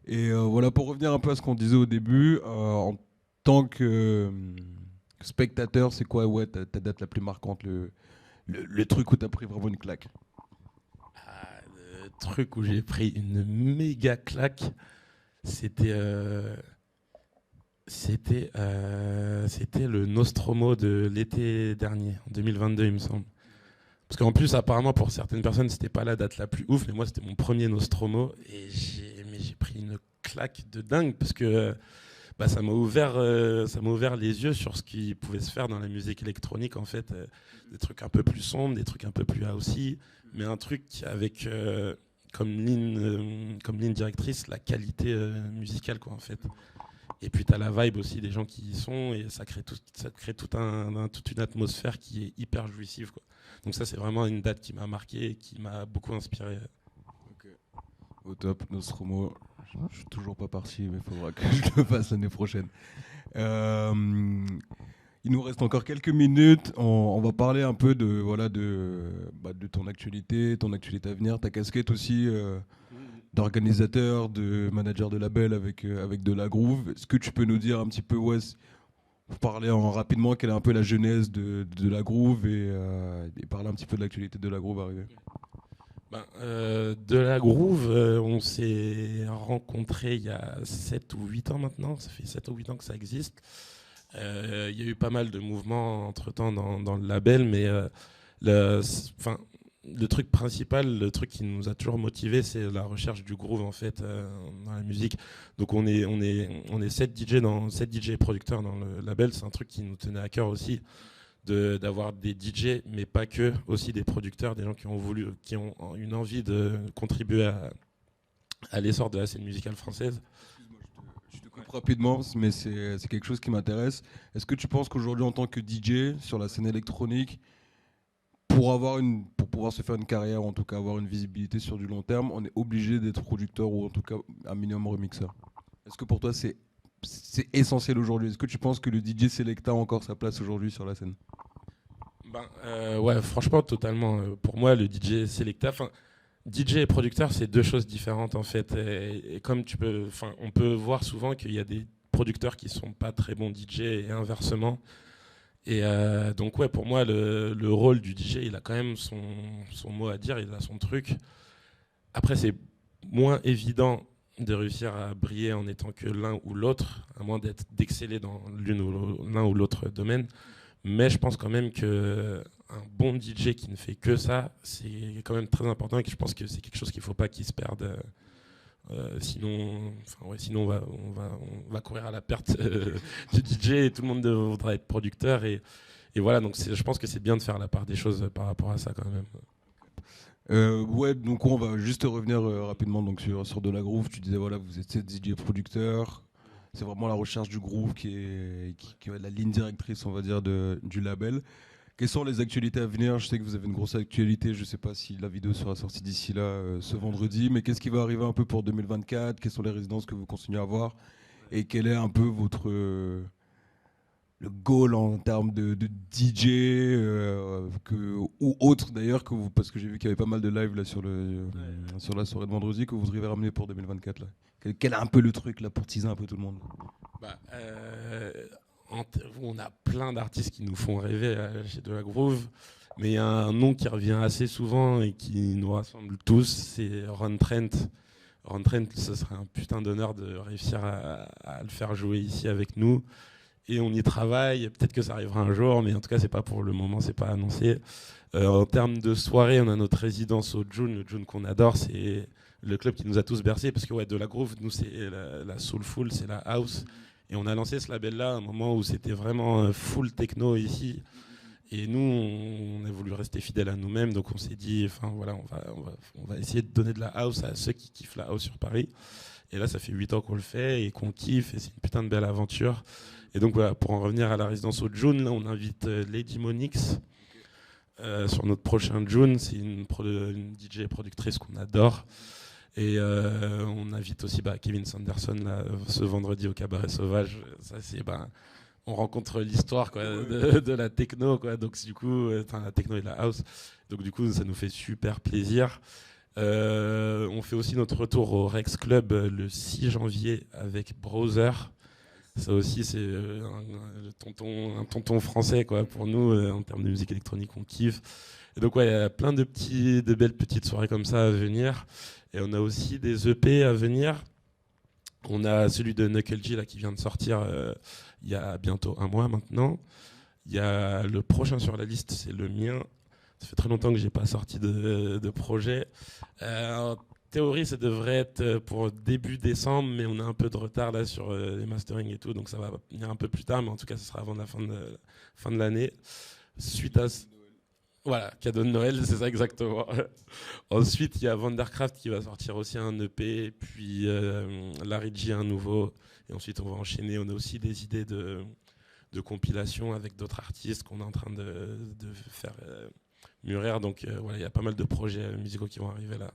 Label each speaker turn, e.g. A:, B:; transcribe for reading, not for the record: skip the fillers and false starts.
A: Et voilà, pour revenir un peu à ce qu'on disait au début, en tant que spectateur, c'est quoi ouais, ta date la plus marquante, le truc où t'as pris vraiment une claque?
B: Ah, le truc où j'ai pris une méga claque, c'était c'était le Nostromo de l'été dernier, en 2022, il me semble. Parce qu'en plus, apparemment, pour certaines personnes, c'était pas la date la plus ouf, mais moi, c'était mon premier Nostromo et j'ai pris une claque de dingue parce que bah, ça m'a ouvert les yeux sur ce qui pouvait se faire dans la musique électronique, en fait. Des trucs un peu plus sombres, des trucs un peu plus housey, mais un truc avec comme ligne directrice la qualité musicale, quoi, en fait. Et puis, tu as la vibe aussi des gens qui y sont, et ça crée toute une atmosphère qui est hyper jouissive, quoi. Donc ça, c'est vraiment une date qui m'a marqué et qui m'a beaucoup inspiré.
A: Ok. Au top, Nostromo. Je suis toujours pas parti, mais il faudra que je le fasse l'année prochaine. Euh, il nous reste encore quelques minutes. On va parler un peu de, voilà, de ton actualité à venir, ta casquette aussi d'organisateur, de manager de label avec De La Groove. Est-ce que tu peux nous dire un petit peu, ouais, vous parler rapidement quelle est un peu la genèse de La Groove et parler un petit peu de l'actualité de La Groove arrivée.
B: Ben, de la groove, on s'est rencontrés il y a 7 ou 8 ans maintenant. Ça fait 7 ou 8 ans que ça existe. Il y a eu pas mal de mouvements entre-temps dans le label, mais enfin, le truc principal, le truc qui nous a toujours motivés, c'est la recherche du groove en fait dans la musique. Donc on est 7 DJ, 7 DJ producteurs dans le label. C'est un truc qui nous tenait à cœur aussi d'avoir des DJ, mais pas que, aussi des producteurs, des gens qui ont une envie de contribuer à l'essor de la scène musicale française.
A: Excuse-moi, je te coupe rapidement, mais c'est quelque chose qui m'intéresse. Est-ce que tu penses qu'aujourd'hui, en tant que DJ sur la scène électronique, pour pouvoir se faire une carrière, ou en tout cas avoir une visibilité sur du long terme, on est obligé d'être producteur ou en tout cas un minimum remixeur? Est-ce que pour toi, c'est essentiel aujourd'hui? Est-ce que tu penses que le DJ Selecta a encore sa place aujourd'hui sur la scène?
B: Ben, ouais, franchement, totalement. Pour moi, le DJ Selecta, enfin, DJ et producteur, c'est deux choses différentes en fait. Et comme on peut voir souvent qu'il y a des producteurs qui sont pas très bons DJ et inversement. Et donc ouais, pour moi, le rôle du DJ, il a quand même son mot à dire, il a son truc. Après, c'est moins évident de réussir à briller en étant que l'un ou l'autre, à moins d'exceller dans l'un ou l'autre domaine. Mais je pense quand même que un bon DJ qui ne fait que ça, c'est quand même très important et que je pense que c'est quelque chose qu'il ne faut pas qu'il se perde. Sinon on va courir à la perte du DJ et tout le monde voudra être producteur. Et voilà, donc je pense que c'est bien de faire la part des choses par rapport à ça quand même.
A: Ouais, donc on va juste revenir rapidement donc sur De La Groove. Tu disais, voilà, vous êtes DJ producteur. C'est vraiment la recherche du groove qui est la ligne directrice, on va dire, du label. Quelles sont les actualités à venir? Je sais que vous avez une grosse actualité. Je ne sais pas si la vidéo sera sortie d'ici là ce vendredi, mais qu'est-ce qui va arriver un peu pour 2024? Quelles sont les résidences que vous continuez à avoir? Et quel est un peu le goal en termes de DJ ou autre d'ailleurs parce que j'ai vu qu'il y avait pas mal de live là sur la soirée de vendredi que vous voudriez ramener pour 2024 là. Quel est un peu le truc là pour teaser un peu tout le monde?
B: Bah, on a plein d'artistes qui nous font rêver chez De La Groove, mais il y a un nom qui revient assez souvent et qui nous rassemble tous, c'est Ron Trent. Ron Trent, ce serait un putain d'honneur de réussir à le faire jouer ici avec nous. Et on y travaille, peut-être que ça arrivera un jour, mais en tout cas, c'est pas pour le moment, c'est pas annoncé. En termes de soirée, on a notre résidence au June, le June qu'on adore, c'est le club qui nous a tous bercés, parce que ouais, De La Groove, nous, c'est la soulful, c'est la house. Et on a lancé ce label-là à un moment où c'était vraiment full techno ici. Et nous, on a voulu rester fidèles à nous-mêmes, donc on s'est dit, enfin voilà, on va essayer de donner de la house à ceux qui kiffent la house sur Paris. Et là, ça fait 8 ans qu'on le fait et qu'on kiffe, et c'est une putain de belle aventure. Et donc voilà, pour en revenir à la résidence au June, là, on invite Lady Monix sur notre prochain June. C'est une DJ productrice qu'on adore. Et on invite aussi Kevin Sanderson là, ce vendredi au Cabaret Sauvage. Ça, c'est on rencontre l'histoire quoi, de la techno. Quoi. Donc du coup, la techno et la house. Donc du coup, ça nous fait super plaisir. On fait aussi notre retour au Rex Club le 6 janvier avec Browser. Ça aussi, c'est un tonton français quoi, pour nous, en termes de musique électronique, on kiffe. Et donc, ouais, il y a plein de belles petites soirées comme ça à venir. Et on a aussi des EP à venir. On a celui de Knuckle G là, qui vient de sortir il y a bientôt un mois maintenant. Il y a le prochain sur la liste, c'est le mien. Ça fait très longtemps que j'ai pas sorti de projet. En théorie, ça devrait être pour début décembre, mais on a un peu de retard là sur les mastering et tout, donc ça va venir un peu plus tard, mais en tout cas, ce sera avant la fin de l'année. Suite à voilà, cadeau de Noël, c'est ça exactement. Ensuite, il y a Vandercraft qui va sortir aussi un EP, puis Larry G un nouveau, et ensuite on va enchaîner. On a aussi des idées de compilation avec d'autres artistes qu'on est en train de faire mûrir. Donc voilà, il y a pas mal de projets musicaux qui vont arriver là.